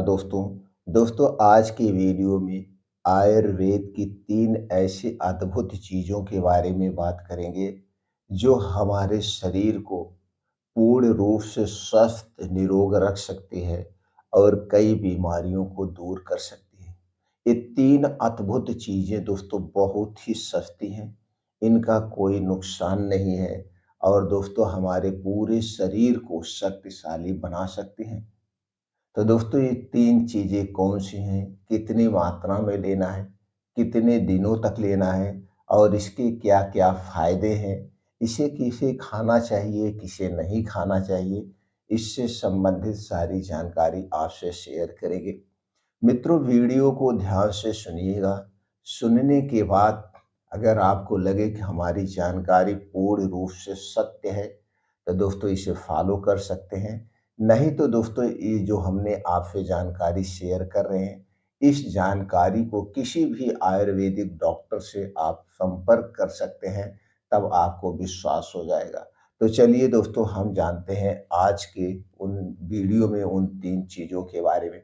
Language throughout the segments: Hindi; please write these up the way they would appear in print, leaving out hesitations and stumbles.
दोस्तों। आज की वीडियो में आयुर्वेद की 3 ऐसी अद्भुत चीज़ों के बारे में बात करेंगे, जो हमारे शरीर को पूर्ण रूप से स्वस्थ निरोग रख सकती है और कई बीमारियों को दूर कर सकती है। ये 3 अद्भुत चीज़ें दोस्तों बहुत ही सस्ती हैं, इनका कोई नुकसान नहीं है और दोस्तों हमारे पूरे शरीर को शक्तिशाली बना सकती हैं। तो दोस्तों ये 3 चीज़ें कौन-सी हैं, कितनी मात्रा में लेना है, कितने दिनों तक लेना है और इसके क्या-क्या फ़ायदे हैं, इसे किसे खाना चाहिए, किसे नहीं खाना चाहिए, इससे संबंधित सारी जानकारी आपसे शेयर करेंगे। मित्रों वीडियो को ध्यान से सुनिएगा, सुनने के बाद अगर आपको लगे कि हमारी जानकारी पूर्ण रूप से सत्य है, तो दोस्तों इसे फॉलो कर सकते हैं। नहीं तो दोस्तों ये जो हमने आपसे जानकारी शेयर कर रहे हैं, इस जानकारी को किसी भी आयुर्वेदिक डॉक्टर से आप संपर्क कर सकते हैं, तब आपको विश्वास हो जाएगा। तो चलिए दोस्तों हम जानते हैं आज के उन वीडियो में उन 3 चीज़ों के बारे में।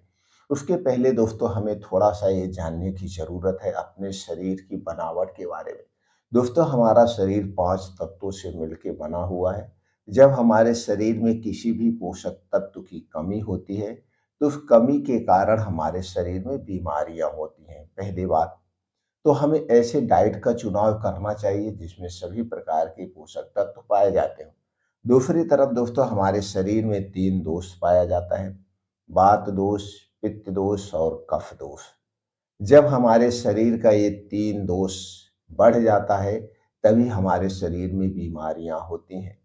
उसके पहले दोस्तों हमें थोड़ा-सा ये जानने की ज़रूरत है अपने शरीर की बनावट के बारे में। दोस्तों हमारा शरीर 5 तत्वों से मिलके बना हुआ है। जब हमारे शरीर में किसी भी पोषक तत्व की कमी होती है, तो उस कमी के कारण हमारे शरीर में बीमारियाँ होती हैं, पहली बात। तो हमें ऐसे डाइट का चुनाव करना चाहिए जिसमें सभी प्रकार के पोषक तत्व पाए जाते हों। दूसरी तरफ दोस्तों हमारे शरीर में 3 दोष पाया जाता है, वात दोष, पित्त दोष और कफ दोष। जब हमारे शरीर का ये 3 दोष बढ़ जाता है, तभी हमारे शरीर में बीमारियाँ होती हैं।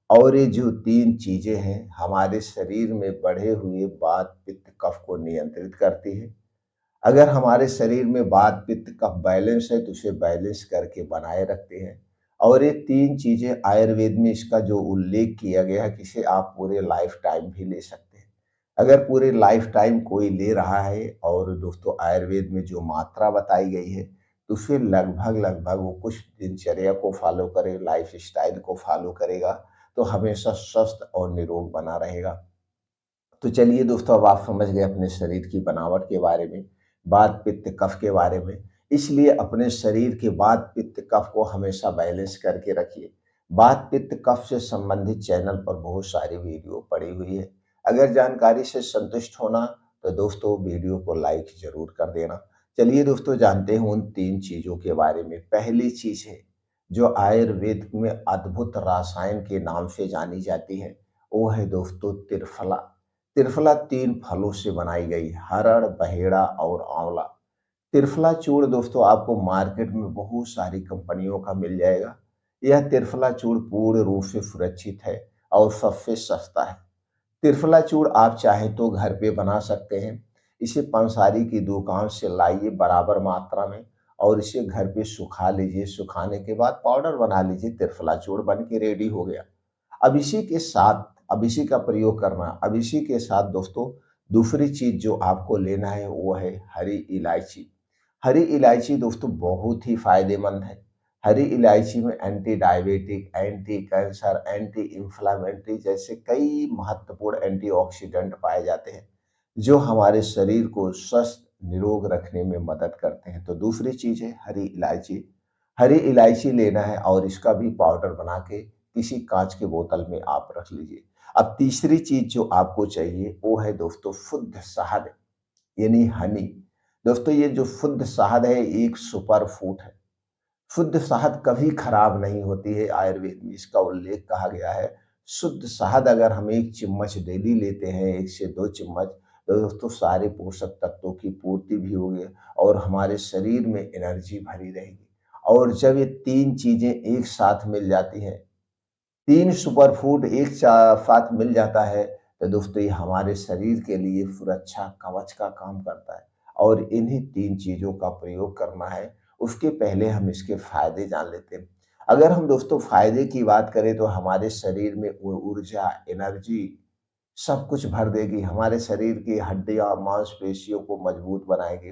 और ये जो 3 चीज़ें हैं, हमारे शरीर में बढ़े हुए वात, पित्त, कफ को नियंत्रित करती हैं। अगर हमारे शरीर में वात, पित्त, कफ बैलेंस है, तो उसे बैलेंस करके बनाए रखते हैं। और ये 3 चीज़ें आयुर्वेद में इसका जो उल्लेख किया गया है कि इसे आप पूरे लाइफ टाइम भी ले सकते हैं। अगर पूरे लाइफ टाइम कोई ले रहा है और दोस्तों आयुर्वेद में जो मात्रा बताई गई है, तो उसे लगभग-लगभग वो कुछ दिनचर्या को फ़ॉलो करे, लाइफ़स्टाइल को फ़ॉलो करेगा, तो हमेशा स्वस्थ और निरोग बना रहेगा। तो चलिए दोस्तों अब आप समझ गए अपने शरीर की बनावट के बारे में, वात, पित्त, कफ के बारे में। इसलिए अपने शरीर के वात, पित्त, कफ को हमेशा बैलेंस करके रखिए। वात, पित्त, कफ से संबंधित चैनल पर बहुत सारी वीडियो पड़ी हुई है। अगर जानकारी से संतुष्ट होना तो दोस्तों वीडियो को लाइक ज़रूर कर देना। चलिए दोस्तों जानते हैं उन 3 चीज़ों के बारे में। पहली चीज़ है जो आयुर्वेद में अद्भुत रसायन के नाम से जानी जाती है, वो है दोस्तों त्रिफला। त्रिफला 3 फलों से बनाई गई, हरड़, बहेड़ा और आंवला। त्रिफला चूर्ण दोस्तों आपको मार्केट में बहुत सारी कंपनियों का मिल जाएगा। यह त्रिफला चूर्ण पूर्ण रूप से सुरक्षित है और सबसे सस्ता है। त्रिफला चूर्ण आप चाहें तो घर पे बना सकते हैं। इसे पंसारी की दुकान से लाइए बराबर मात्रा में और इसे घर पे सुखा लीजिए। सुखाने के बाद पाउडर बना लीजिए, त्रिफला चूर्ण बन के रेडी हो गया। अब इसी का प्रयोग करना। अब इसी के साथ दोस्तों दूसरी चीज़ जो आपको लेना है वो है हरी इलायची। हरी इलायची दोस्तों बहुत ही फ़ायदेमंद है। हरी इलायची में anti diabetic, anti cancer, anti inflammatory जैसे कई महत्वपूर्ण एंटीऑक्सीडेंट पाए जाते हैं, जो हमारे शरीर को स्वस्थ निरोग रखने में मदद करते हैं। तो दूसरी चीज़ है हरी इलायची। हरी इलायची लेना है और इसका भी पाउडर बना के किसी काँच की बोतल में आप रख लीजिए। अब तीसरी चीज़ जो आपको चाहिए वो है दोस्तों शुद्ध शहद यानी हनी। दोस्तों ये जो शुद्ध शहद है एक सुपर फूड है। शुद्ध शहद कभी खराब नहीं होती है, आयुर्वेद में इसका उल्लेख कहा गया है। शुद्ध शहद अगर हम 1 चम्मच डेली लेते हैं, 1 से 2 चम्मच, तो दोस्तों सारे पोषक तत्वों की पूर्ति भी होगी और हमारे शरीर में एनर्जी भरी रहेगी। और जब ये 3 चीज़ें एक साथ मिल जाती हैं, 3 सुपर फूड एक साथ मिल जाता है, तो दोस्तों ये हमारे शरीर के लिए सुरक्षा कवच का काम करता है और इन्हीं 3 चीज़ों का प्रयोग करना है। उसके पहले हम इसके फ़ायदे जान लेते हैं। अगर हम दोस्तों फ़ायदे की बात करें तो हमारे शरीर में ऊर्जा, एनर्जी सब कुछ भर देगी। हमारे शरीर की हड्डियाँ, मांसपेशियों को मजबूत बनाएगी।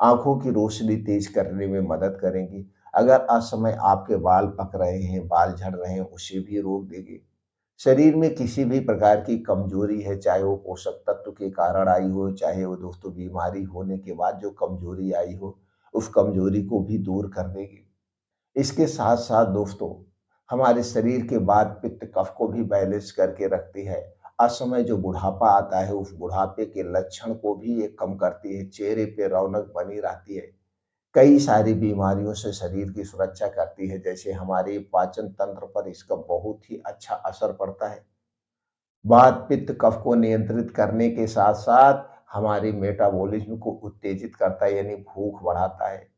आँखों की रोशनी तेज करने में मदद करेंगी। अगर असमय आपके बाल पक रहे हैं, बाल झड़ रहे हैं, उसे भी रोक देगी। शरीर में किसी भी प्रकार की कमजोरी है, चाहे वो पोषक तत्व के कारण आई हो, चाहे वो दोस्तों बीमारी होने के बाद जो कमजोरी आई हो, उस कमजोरी को भी दूर कर देगी। इसके साथ-साथ दोस्तों, हमारे शरीर के वात, पित्त, कफ को भी बैलेंस करके रखती है। असमय जो बुढ़ापा आता है, उस बुढ़ापे के लक्षण को भी ये कम करती है, चेहरे पे रौनक बनी रहती है। कई सारी बीमारियों से शरीर की सुरक्षा करती है, जैसे हमारे पाचन तंत्र पर इसका बहुत ही अच्छा असर पड़ता है। वात, पित्त, कफ को नियंत्रित करने के साथ-साथ हमारे मेटाबॉलिज्म को उत्तेजित करता है, यानी भूख बढ़ाता है।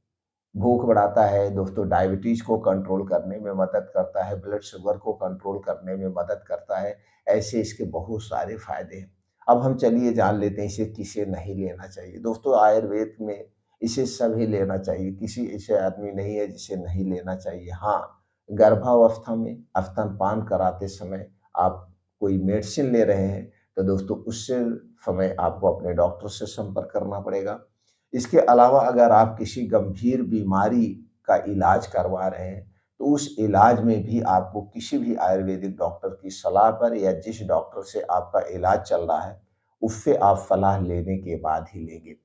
भूख बढ़ाता है दोस्तों, डायबिटीज को कंट्रोल करने में मदद करता है, ब्लड शुगर को कंट्रोल करने में मदद करता है। ऐसे इसके बहुत सारे फायदे हैं। अब हम चलिए जान लेते हैं इसे किसे नहीं लेना चाहिए। दोस्तों, आयुर्वेद में इसे सभी लेना चाहिए, किसी ऐसे आदमी नहीं है जिसे नहीं लेना चाहिए। हाँ, गर्भावस्था में स्तनपान कराते समय आप कोई मेडिसिन ले रहे हैं, तो दोस्तों उससे समय आपको अपने डॉक्टर से संपर्क करना पड़ेगा। इसके अलावा अगर आप किसी गंभीर बीमारी का इलाज करवा रहे हैं, तो उस इलाज में भी आपको किसी भी आयुर्वेदिक डॉक्टर की सलाह पर, या जिस डॉक्टर से आपका इलाज चल रहा है, उससे आप सलाह लेने के बाद ही लेंगे।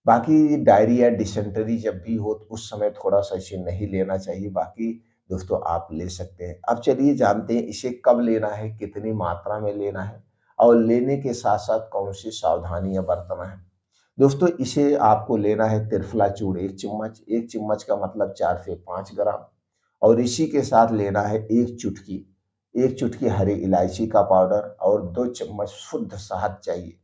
बाकी डायरिया, डिसेंटरी जब भी हो तो उस समय थोड़ा-सा इसे नहीं लेना चाहिए, बाकी दोस्तों आप ले सकते हैं। अब चलिए जानते हैं इसे कब लेना है, कितनी मात्रा में लेना है और लेने के साथ-साथ कौन-सी सावधानियाँ बरतना है। दोस्तों, इसे आपको लेना है त्रिफला चूर्ण 1 चम्मच, 1 चम्मच का मतलब 4 से 5 ग्राम, और इसी के साथ लेना है 1 चुटकी हरी इलायची का पाउडर और 2 चम्मच शुद्ध शहद चाहिए।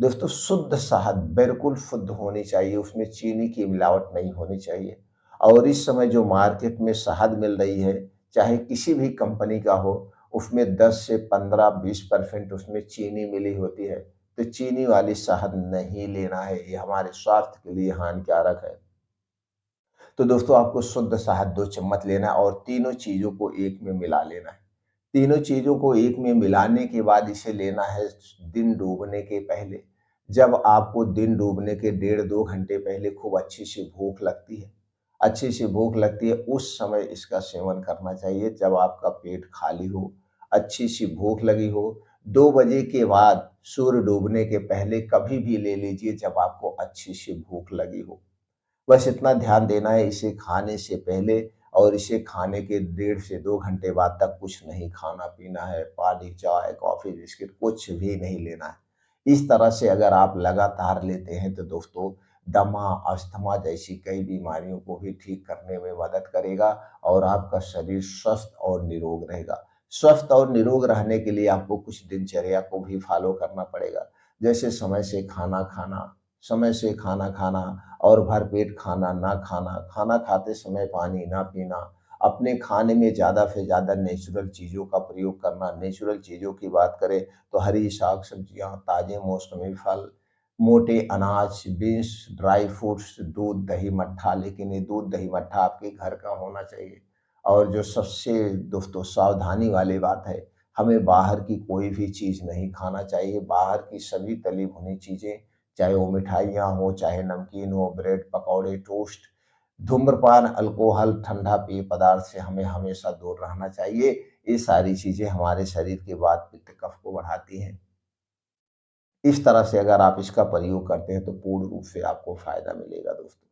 दोस्तों, शुद्ध शहद बिल्कुल शुद्ध होनी चाहिए, उसमें चीनी की मिलावट नहीं होनी चाहिए। और इस समय जो मार्केट में शहद मिल रही है, चाहे किसी भी कंपनी का हो, उसमें 10 से 15-20% उसमें चीनी मिली होती है। तो चीनी वाली शहद नहीं लेना है, ये हमारे स्वास्थ्य के लिए हानिकारक है। तो दोस्तों, आपको शुद्ध शहद 2 चम्मच लेना है और तीनों चीज़ों को एक में मिला लेना है। तीनों चीज़ों को एक में मिलाने के बाद इसे लेना है दिन डूबने के पहले। जब आपको दिन डूबने के डेढ़ 2 घंटे पहले खूब अच्छी-सी भूख लगती है, अच्छी-सी भूख लगती है, उस समय इसका सेवन करना चाहिए जब आपका पेट खाली हो, अच्छी-सी भूख लगी हो। 2 बजे के बाद सूर्य डूबने के पहले कभी भी ले लीजिए जब आपको अच्छी-सी भूख लगी हो। बस इतना ध्यान देना है इसे खाने से पहले, और इसे खाने के डेढ़ से 2 घंटे बाद तक कुछ नहीं खाना-पीना है, पानी, चाय, कॉफ़ी, बिस्किट कुछ भी नहीं लेना है। इस तरह से अगर आप लगातार लेते हैं तो दोस्तों, दमा, अस्थमा जैसी कई बीमारियों को भी ठीक करने में मदद करेगा और आपका शरीर स्वस्थ और निरोग रहेगा। स्वस्थ और निरोग रहने के लिए आपको कुछ दिनचर्या को भी फ़ॉलो करना पड़ेगा। जैसे समय से खाना खाना और भरपेट खाना ना खाना, खाना खाते समय पानी ना पीना, अपने खाने में ज़्यादा से ज़्यादा नेचुरल चीज़ों का प्रयोग करना। नेचुरल चीज़ों की बात करें तो हरी साग-सब्जियाँ, ताज़े मौसमी फल, मोटे अनाज, बीन्स, ड्राई फ्रूट्स, दूध, दही, मट्ठा, लेकिन ये दूध, दही, मट्ठा आपके घर का होना चाहिए। और जो सबसे दोस्तों सावधानी वाली बात है, हमें बाहर की कोई भी चीज़ नहीं खाना चाहिए। बाहर की सभी तली भुनी चीज़ें, चाहे वो मिठाइयाँ हों, चाहे नमकीन हो, ब्रेड, पकौड़े, टोस्ट, धूम्रपान, अल्कोहल, ठंडा पेय पदार्थ से हमें हमेशा दूर रहना चाहिए। ये सारी चीज़ें हमारे शरीर के वात, पित्त, कफ को बढ़ाती हैं। इस तरह से अगर आप इसका प्रयोग करते हैं तो पूर्ण रूप से आपको फ़ायदा मिलेगा दोस्तों।